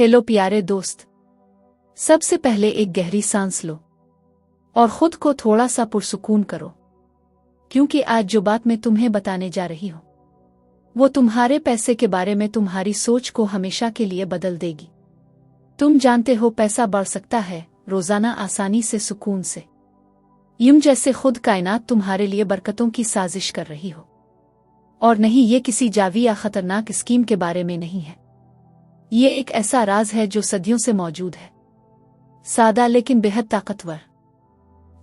Hello प्यारे दोस्त, सबसे पहले एक गहरी सांस लो और खुद को थोड़ा सा पुरसुकून करो, क्योंकि आज जो बात मैं तुम्हें बताने जा रही हूं वो तुम्हारे पैसे के बारे में तुम्हारी सोच को हमेशा के लिए बदल देगी। तुम जानते हो पैसा बढ़ सकता है रोजाना आसानी से, सुकून से, यूं जैसे खुद कायनात तुम्हारे लिए बरकतों की साजिश कर रही हो। और नहीं, ये किसी जावी या खतरनाक स्कीम के बारे में नहीं है। ये एक ऐसा राज है जो सदियों से मौजूद है, सादा लेकिन बेहद ताकतवर।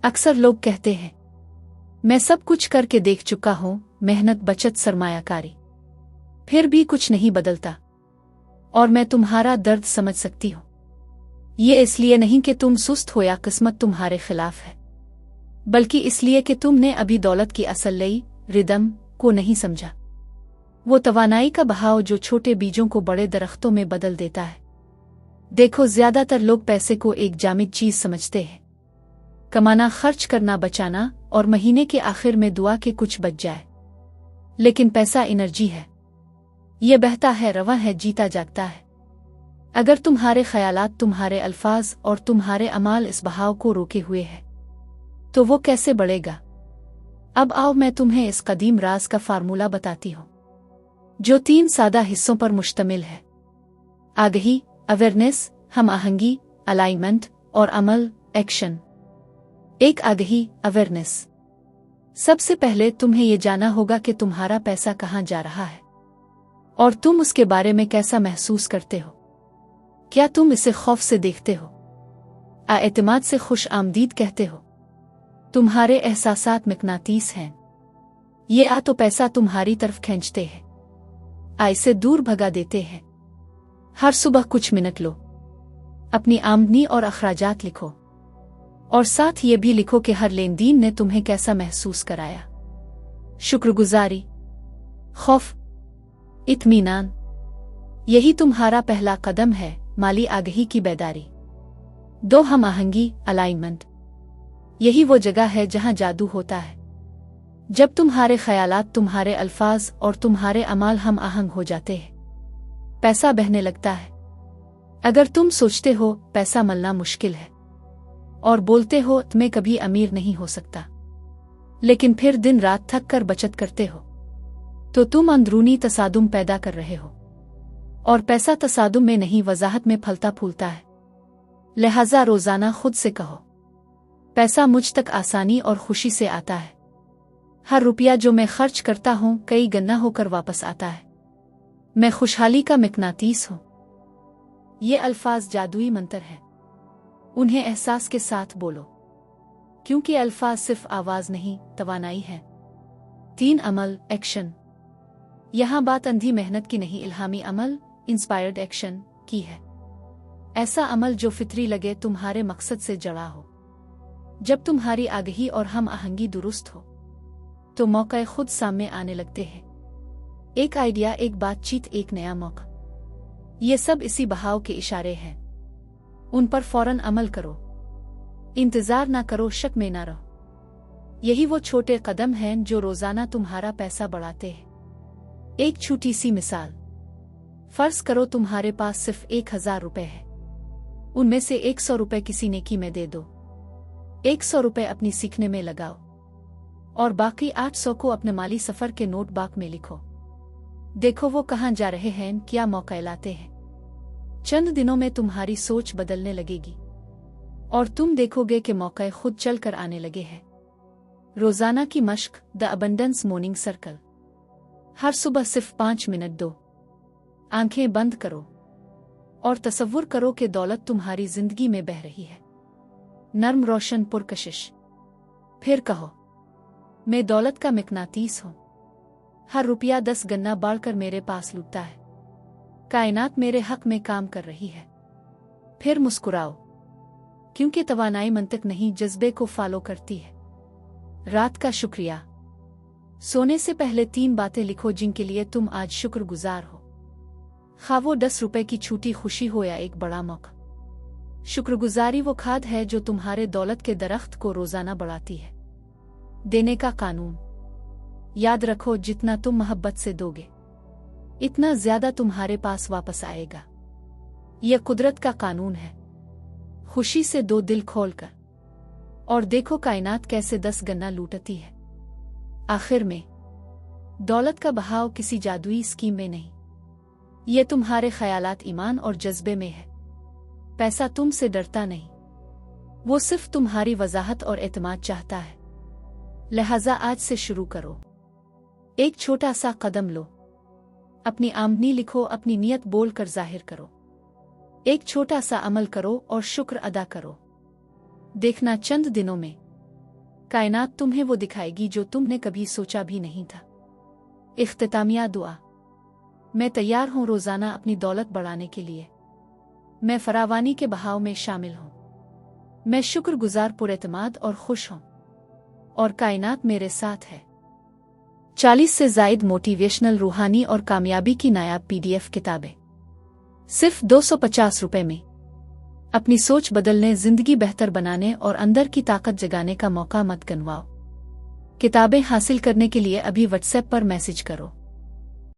अक्सर लोग कहते हैं मैं सब कुछ करके देख चुका हूं, मेहनत, बचत, सरमायाकारी, फिर भी कुछ नहीं बदलता। और मैं तुम्हारा दर्द समझ सकती हूं। ये इसलिए नहीं कि तुम सुस्त हो या किस्मत तुम्हारे खिलाफ है, बल्कि इसलिए कि तुमने अभी दौलत की असल लई, रिदम को नहीं समझा। वो तवानाई का बहाव जो छोटे बीजों को बड़े दरख्तों में बदल देता है। देखो, ज्यादातर लोग पैसे को एक जामिद चीज समझते हैं, कमाना, खर्च करना, बचाना, और महीने के आखिर में दुआ के कुछ बच जाए। लेकिन पैसा एनर्जी है, ये बहता है, रवा है, जीता जागता है। अगर तुम्हारे ख्यालात, तुम्हारे अल्फाज और तुम्हारे अमाल इस बहाव को रोके हुए हैं तो वो कैसे बढ़ेगा? अब आओ मैं तुम्हें इस कदीम राज का फार्मूला बताती हूं, जो 3 सादा हिस्सों पर मुश्तमिल है: आगही, अवेयरनेस, हम आहंगी, अलाइनमेंट, और अमल, एक्शन। एक, आगही, अवेयरनेस। सबसे पहले तुम्हें यह जाना होगा कि तुम्हारा पैसा कहां जा रहा है और तुम उसके बारे में कैसा महसूस करते हो। क्या तुम इसे खौफ से देखते हो, एतमाद से, खुश आमदीद कहते हो? तुम्हारे एहसासात मकनातीस हैं। ये तो पैसा तुम्हारी तरफ खींचते हैं, इसे दूर भगा देते हैं। हर सुबह कुछ मिनट लो, अपनी आमदनी और अखराजात लिखो, और साथ ये भी लिखो कि हर लेन देन ने तुम्हें कैसा महसूस कराया। शुक्रगुजारी, खौफ, इत्मीनान। यही तुम्हारा पहला कदम है, माली आगही की बेदारी। 2, हम आहंगी, अलाइनमेंट। यही वो जगह है जहां जादू होता है, जब तुम्हारे ख्यालात, तुम्हारे अल्फाज और तुम्हारे अमाल हम आहंग हो जाते हैं, पैसा बहने लगता है। अगर तुम सोचते हो पैसा मलना मुश्किल है और बोलते हो मैं कभी अमीर नहीं हो सकता, लेकिन फिर दिन रात थक कर बचत करते हो, तो तुम अंदरूनी तसादुम पैदा कर रहे हो। और पैसा तसादुम में नहीं, वजाहत में फलता फूलता है। लिहाजा रोजाना खुद से कहो, पैसा मुझ तक आसानी और खुशी से आता है। हर रुपया जो मैं खर्च करता हूं कई गन्ना होकर वापस आता है। मैं खुशहाली का मकनातीस हूं। ये अल्फाज जादुई मंत्र हैं, उन्हें एहसास के साथ बोलो, क्योंकि अल्फाज सिर्फ आवाज नहीं, तवानाई है। 3, अमल, एक्शन। यहां बात अंधी मेहनत की नहीं, इल्हामी अमल, इंस्पायर्ड एक्शन की है। ऐसा अमल जो फितरी लगे, तुम्हारे मकसद से जड़ा हो। जब तुम्हारी आगही और हम आहंगी दुरुस्त हो तो मौके खुद सामने आने लगते हैं। एक आइडिया, एक बातचीत, एक नया मौका, ये सब इसी बहाव के इशारे हैं। उन पर फौरन अमल करो, इंतजार ना करो, शक में ना रहो। यही वो छोटे कदम हैं जो रोजाना तुम्हारा पैसा बढ़ाते हैं। एक छोटी सी मिसाल, फर्ज करो तुम्हारे पास सिर्फ 1000 रुपए है। उनमें से 100 रुपए किसी नेकी में दे दो, 100 रुपए अपनी सीखने में लगाओ, और बाकी 800 को अपने माली सफर के नोट बाक में लिखो। देखो वो कहां जा रहे हैं, क्या मौके लाते हैं। चंद दिनों में तुम्हारी सोच बदलने लगेगी और तुम देखोगे कि मौके खुद चल कर आने लगे हैं। रोजाना की मश्क, द अबंडेंस मॉर्निंग सर्कल। हर सुबह सिर्फ 5 मिनट दो, आंखें बंद करो और तसव्वुर करो कि दौलत तुम्हारी जिंदगी में बह रही है, नर्म, रोशन, पुरकशिश। फिर कहो, मैं दौलत का मकनातीस हूं। हर रुपया 10 गन्ना बढ़कर मेरे पास लुटता है। कायनात मेरे हक में काम कर रही है। फिर मुस्कुराओ, क्योंकि तवानाई मंतक नहीं, जज्बे को फॉलो करती है। रात का शुक्रिया। सोने से पहले 3 बातें लिखो जिनके लिए तुम आज शुक्रगुजार हो, खा वो 10 रुपए की छूटी खुशी हो या एक बड़ा मौका। शुक्रगुजारी वो खाद है जो तुम्हारे दौलत के दरख्त को रोजाना बढ़ाती है। देने का कानून याद रखो, जितना तुम मोहब्बत से दोगे इतना ज्यादा तुम्हारे पास वापस आएगा। यह कुदरत का कानून है। खुशी से दो दिल खोल कर और देखो कायनात कैसे 10 गन्ना लूटती है। आखिर में दौलत का बहाव किसी जादुई स्कीम में नहीं, ये तुम्हारे ख्यालात, ईमान और जज्बे में है। पैसा तुमसे डरता नहीं, वो सिर्फ तुम्हारी वजाहत और एतमाद चाहता है। लिहाजा आज से शुरू करो, एक छोटा सा कदम लो, अपनी आमदनी लिखो, अपनी नियत बोल कर जाहिर करो, एक छोटा सा अमल करो और शुक्र अदा करो। देखना चंद दिनों में कायनात तुम्हें वो दिखाएगी जो तुमने कभी सोचा भी नहीं था। इख्तितामिया दुआ। मैं तैयार हूँ रोजाना अपनी दौलत बढ़ाने के लिए। मैं फरावानी के बहाव में शामिल हूँ। मैं शुक्रगुजार, पुरएतमाद और खुश हूँ, और कायनात मेरे साथ है। 40 से जायद मोटिवेशनल, रूहानी और कामयाबी की नायाब PDF किताबें सिर्फ 250 रुपए में। अपनी सोच बदलने, जिंदगी बेहतर बनाने और अंदर की ताकत जगाने का मौका मत गंवाओ। किताबें हासिल करने के लिए अभी व्हाट्सएप पर मैसेज करो।